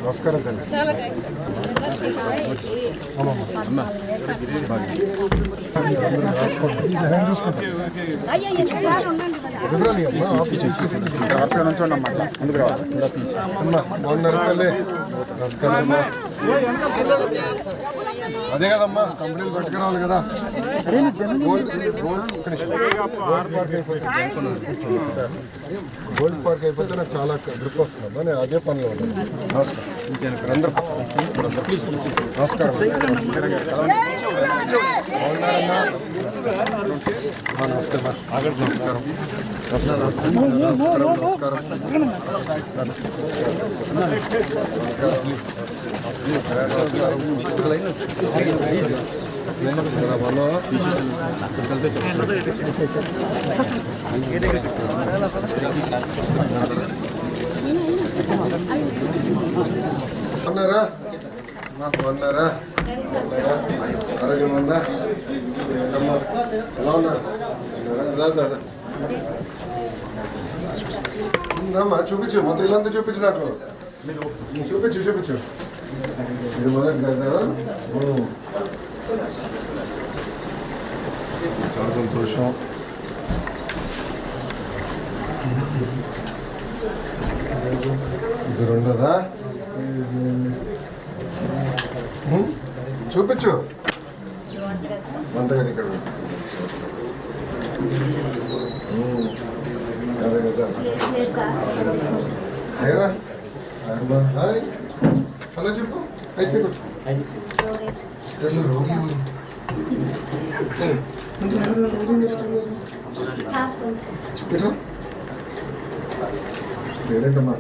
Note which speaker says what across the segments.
Speaker 1: నమస్కారం తల్లి. నమస్కారం. అదే కదమ్మా కంపెనీలు పట్టుకురావాలి కదా. గోల్డ్ పార్క్ అయిపోతే నాకు చాలా గ్రిప్ వస్తుందమ్మా. నేను అదే పనిలో ఉన్నాను. నమస్కారం అందరూ. నమస్కారం. అన్నారా నాకు అన్నారా ఆరోగ్యం ఉందా? ఎలా ఉన్నారు? ఉందమ్మా చూపించు. మొత్తం ఇల్లంతా చూపించు. నాకు చూపించు. ఇది మొదటి కదా. చాలా సంతోషం. ఇది రెండోదా? చూపించు. వంతగడి ఇక్కడ హలో చెప్పు. రోడీ చెప్పు. పేరేంటమ్మా?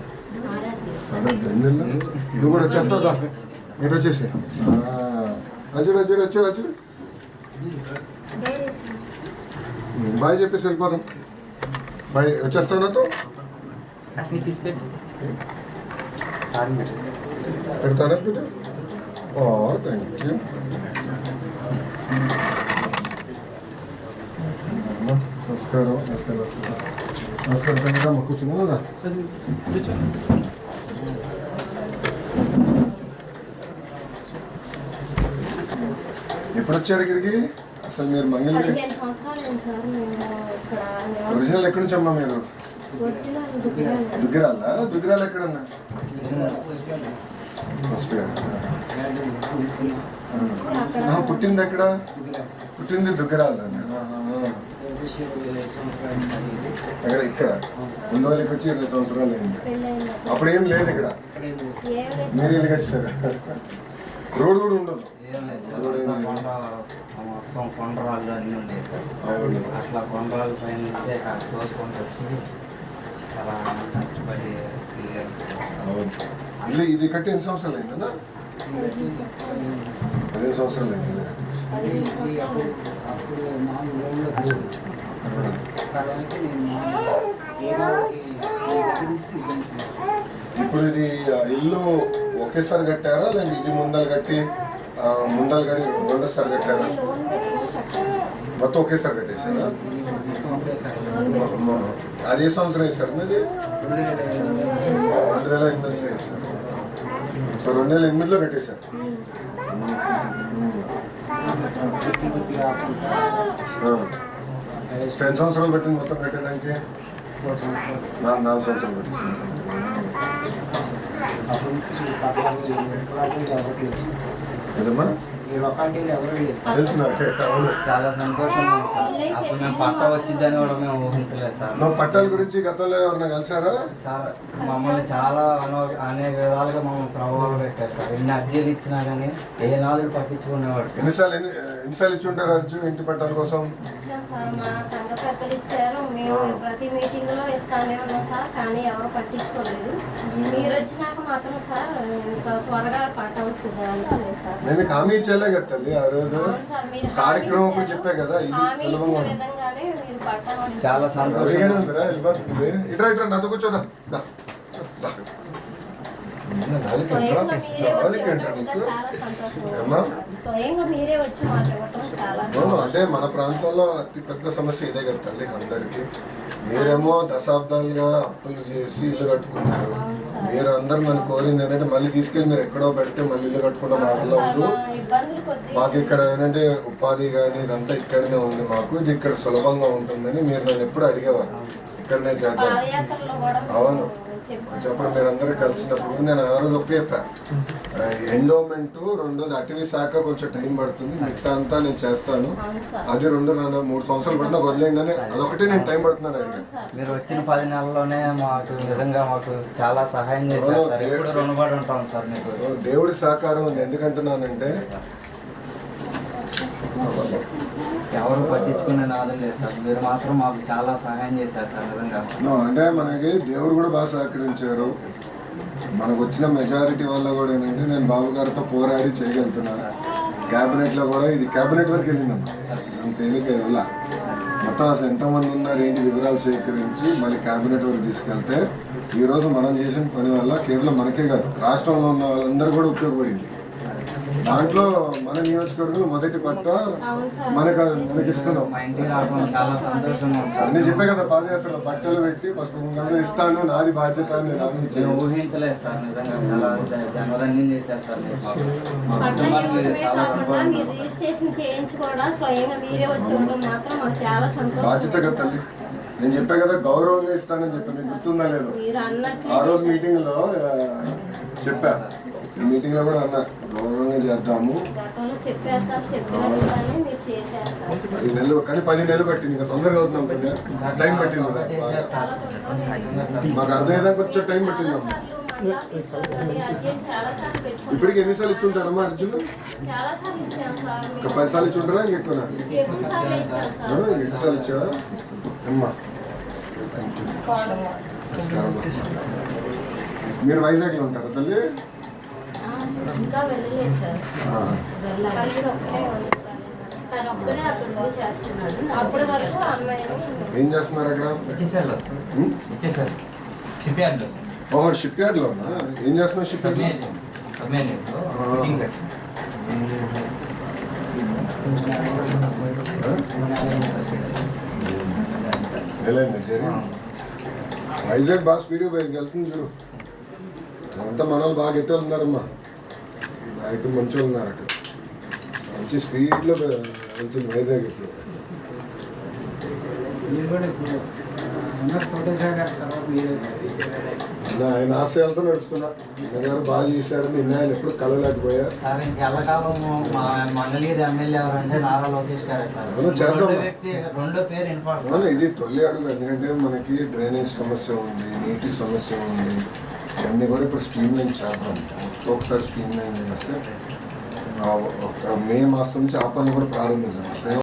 Speaker 1: నువ్వు కూడా వచ్చేస్తావుదా? మీరు వచ్చేసి వచ్చాడు. బాయ్ చెప్పేసి వెళ్ళిపోదాం. బాయ్ వచ్చేస్తావు నాతో? పెడతానా? Thank you. నమస్కారం. నమస్కారం. కూర్చున్నా. ఎప్పుడు వచ్చారు ఇక్కడికి? అసలు మీరు మంగళ ఒరిజినల్ ఎక్కడి నుంచి అమ్మా మీరు? దుగ్గిరాల ఎక్కడన్నా? పుట్టింది ఎక్కడ? పుట్టింది దుగ్గిరాల. ఇక్కడ ముందు వాళ్ళకి వచ్చి 20 సంవత్సరాలు అయింది. అప్పుడు ఏం లేదు ఇక్కడ. మీరు ఇల్లు కట్టారు. రోడ్ కూడా ఉండదు.
Speaker 2: మొత్తం కొండరాళ్ళు అన్నీ ఉండేవి సార్. అట్లా కొండరాళ్ళ పైన తోసుకొని వచ్చి చాలా కష్టపడి
Speaker 1: ఇది కట్టి ఎన్ని సంవత్సరాలు అయిందన్నా? 15 సంవత్సరాలు అయింది. ఇప్పుడు ఇది ఇల్లు ఒకేసారి కట్టారా లేదంటే ఇది ముందలు కట్టి రెండోసారి కట్టారా? మొత్తం ఒకేసారి కట్టేసారా? అది ఏ సంవత్సరం వేసారు? మీది 2008లో వేసారు. సో 2008లో కట్టేశారు. 10 సంవత్సరాలు పెట్టింది మొత్తం కట్టడానికి. 4 సంవత్సరాలు పెట్టేసారు. ఏదమ్మా?
Speaker 2: చాలా సంతోషం. అసలు మేము పట్ట వచ్చిందని కూడా మేము ఊహించలేదు సార్.
Speaker 1: నువ్వు పట్టాల గురించి గతంలో ఎవరన్నా కలిసారా
Speaker 2: సార్? మమ్మల్ని చాలా అనేక విధాలుగా మమ్మల్ని ప్రభావాలు పెట్టారు సార్. ఎన్ని అర్జీలు ఇచ్చినా కానీ ఏ నాదులు పట్టించుకునేవాడు.
Speaker 1: ఎన్నిసార్లు ఇచ్చి ఉంటారు అర్జీ ఇంటి పట్టాల కోసం?
Speaker 3: ప్రతి మీటింగ్ లో ఇస్తానే ఉన్నాం సార్, కానీ ఎవరు పట్టించుకోలేదు. మీరు వచ్చినాక మాత్రం సార్ త్వరగా పట్ట వచ్చింది అనుకోలేదు సార్.
Speaker 1: నేను హామీ ఇచ్చేలే కదా తల్లి ఆ రోజు కార్యక్రమం చెప్పే కదా. ఇది సులభంగా
Speaker 3: విధంగానే మీరు పట్టా
Speaker 2: చాలా
Speaker 1: రవిగానే
Speaker 2: సంతోషం.
Speaker 1: ఉందిరా వెళ్ళిపోతుంది. ఇట్రా ఇట్రా నాతో కూర్చోదా దా, దా. నాలుగు
Speaker 3: స్వయంగా
Speaker 1: గంటలా?
Speaker 3: మీరే
Speaker 1: నాలుగు
Speaker 3: వచ్చి
Speaker 1: గంటలా
Speaker 3: ఇవ్వడం
Speaker 1: నీకు?
Speaker 3: చాలా సంతోషం.
Speaker 1: ఏమ్మా?
Speaker 3: స్వయంగా మీరే వచ్చి మాట ఇవ్వటం చాలా
Speaker 1: అవును, అంటే మన ప్రాంతంలో అతి పెద్ద సమస్య ఇదే కదా తల్లి అందరికి. మీరేమో దశాబ్దాలుగా అప్పులు చేసి ఇల్లు కట్టుకున్నారు. మీరు అందరూ నన్ను కోరింది ఏంటంటే మళ్ళీ తీసుకెళ్ళి మీరు ఎక్కడో పెడితే మళ్ళీ ఇల్లు కట్టుకుంటే మా వల్ల ఉంది.
Speaker 3: ఇబ్బందులు కొద్ది
Speaker 1: మాకు ఇక్కడ ఏంటంటే ఉపాధి కానీ ఇదంతా ఇక్కడనే ఉంది, మాకు ఇది ఇక్కడ సులభంగా ఉంటుందని మీరు నన్ను ఎప్పుడు అడిగేవారు. ఇక్కడనే చేద్దాం.
Speaker 3: పాదయాత్రలో కూడా
Speaker 1: అవును.
Speaker 3: చెప్పారు.
Speaker 1: చెప్పడం మీరందరూ కలిసినప్పుడు నేను ఆ రోజు ఒకే చెప్పా, ఎండోమెంట్ రెండోది అటవీ శాఖ కొంచెం టైం పడుతుంది, మిగతా అంతా నేను చేస్తాను.
Speaker 3: అవును సార్.
Speaker 1: అది 3 సంవత్సరాలు పడినా వదిలేయండి అని అదొకటే నేను టైం పడుతున్నాను అడిగాను.
Speaker 3: సార్.
Speaker 2: మీరు వచ్చిన 10 నెలల్లోనే మాకు నిజంగా మాకు చాలా సహాయం చేశారు సార్. ఎప్పుడు రుణపడి ఉంటాం సార్ మీకు.
Speaker 1: దేవుడి సహకారం ఉంది. ఎందుకంటున్నానంటే
Speaker 2: ఎవరు పట్టించుకునే నాదం లేదు సార్. మీరు మాత్రం మాకు చాలా సహాయం చేశారు సార్ నిజంగా.
Speaker 1: అంటే మనకి దేవుడు కూడా బాగా సహకరించారు. మనకు వచ్చిన మెజారిటీ వల్ల కూడా ఏంటంటే నేను బాబు గారితో పోరాడి చేయగలుగుతున్నాను. క్యాబినెట్లో కూడా ఇది క్యాబినెట్ వరకు వెళ్ళిందమ్మా, అంత తేలిక వెళ్ళ. మొత్తం అసలు ఎంతమంది ఉన్నారు ఏంటి వివరాలు సేకరించి మళ్ళీ క్యాబినెట్ వరకు తీసుకెళ్తే ఈరోజు మనం చేసిన పని వల్ల కేవలం మనకే కాదు రాష్ట్రంలో ఉన్న వాళ్ళందరూ కూడా ఉపయోగపడింది. దాంట్లో మన నియోజకవర్గంలో మొదటి పట్ట మనకిస్తున్నాం.
Speaker 2: మా ఇంటికి రావడం చాలా సంతోషంగా ఉంది సార్.
Speaker 1: నేను చెప్పే కదా పాదయాత్రలో బట్టలు పెట్టి పసుపు కుంకాలు ఇస్తాను, నాది బాధ్యత అని నేను హామీ
Speaker 2: మేము
Speaker 1: ఇచ్చాను.
Speaker 2: ఊహించలేదు సార్ నిజంగా. చాలా జన్మధన్యం చేశారు సార్ మీరు మాకు. మా
Speaker 3: పట్టా
Speaker 2: కుటుంబానికి మీరు
Speaker 3: ఇవ్వడమే
Speaker 2: చాలా
Speaker 3: కాకుండా
Speaker 2: రుణపడి
Speaker 3: మీరు
Speaker 2: ఉంటాం సార్.
Speaker 3: రిజిస్ట్రేషన్ చేయించి కూడా స్వయంగా మీరే వచ్చి ఉండడం మాత్రం మాకు చాలా సంతోషం.
Speaker 1: బాధ్యత కదా తల్లి. నేను చెప్పా కదా గౌరవంగా ఇస్తానని చెప్పి మీకు గుర్తుందా లేదు?
Speaker 3: మీరు అన్నట్లు
Speaker 1: ఆ రోజు మీటింగ్ లో చెప్పా, మీటింగ్ లో కూడా అన్నా గౌరవంగా చేద్దాము.
Speaker 3: గతంలో చెప్పారు సార్, చెప్పారు కానీ మీరు చేశారు సార్.
Speaker 1: 10 నెలలు కానీ 10 నెలలు పట్టింది. ఇంకా తొందరగా అవుతున్నాం కదా, టైం పట్టింది కదా.
Speaker 2: చేశారు సార్.
Speaker 3: చాలా తొందరగా
Speaker 2: నిజంగా సార్.
Speaker 1: మాకు అర్థమయ్యేదాకా కొంచెం టైం పట్టింది అమ్మా.
Speaker 3: మండల ఆఫీసులో కానీ అర్జెంట్ చాలా సార్లు పెట్టుకుంటాం.
Speaker 1: ఇప్పటికి ఎన్నిసార్లు ఇచ్చి ఉంటారమ్మా అర్జున్?
Speaker 3: చాలా సార్లు ఇచ్చాం సార్.
Speaker 1: ఒక 10 సార్లు ఇచ్చి ఉంటారా ఇంకెక్కువనా?
Speaker 3: ఎక్కువ సార్లు ఇచ్చాం సార్.
Speaker 1: ఎన్నిసార్లు ఇచ్చావా అమ్మా? మీరు వైజాగ్ లో ఉంటారా తల్లి?
Speaker 3: ఇంకా వెళ్ళలేదు సార్. వెళ్ళాలి.
Speaker 4: తను ఒక్కడే అక్కడ ఉండి చేస్తున్నాడు.
Speaker 3: అప్పటి వరకు అమ్మాయిని
Speaker 1: ఏం చేస్తున్నారు అక్కడ?
Speaker 2: ఇచ్చేసారు
Speaker 1: ఉమ్?
Speaker 2: ఇచ్చేసారు షిప్ యార్డ్లో సార్.
Speaker 1: ఓహో, షిప్ యార్డ్ లో ఉన్నా. ఏం చేస్తున్నావు షిప్ యార్డ్ లో? వెళ్ళండి జరి. వైజాగ్ బాగా స్పీడ్గా పోయి వెళ్తుంది చూడు. అంతా మన వాళ్ళు బాగా గట్టి ఉన్నారమ్మా. నాయకులు మంచి వాళ్ళు ఉన్నారు అక్కడ. మంచి స్పీడ్లో వెళ్తుంది వైజాగ్ ఇప్పుడు. ఆయన ఆశయాలతో నడుస్తున్నా. గారు బాగా చేశారని నిన్న ఆయన ఎప్పుడు కలవలేకపోయా.
Speaker 2: సార్ ఇంకెల్లకాలం మా మంగళగిరి ఎమ్మెల్యే ఎవరంటే నారా లోకేష్ గారే సార్.
Speaker 1: అవును, చేద్దాం.
Speaker 2: రెండో పేరు వినపడుతుంది.
Speaker 1: అవును, ఇది తొలి అడుగు. ఎందుకంటే మనకి డ్రైనేజ్ సమస్య ఉంది, నీటి సమస్య ఉంది. ఇవన్నీ కూడా ఇప్పుడు స్ట్రీమ్ లైన్ చేద్దాం. ఒకసారి స్ట్రీమ్ లైన్ చేస్తే మే మాసం నుంచి ఆ పనులు కూడా ప్రారంభించాం.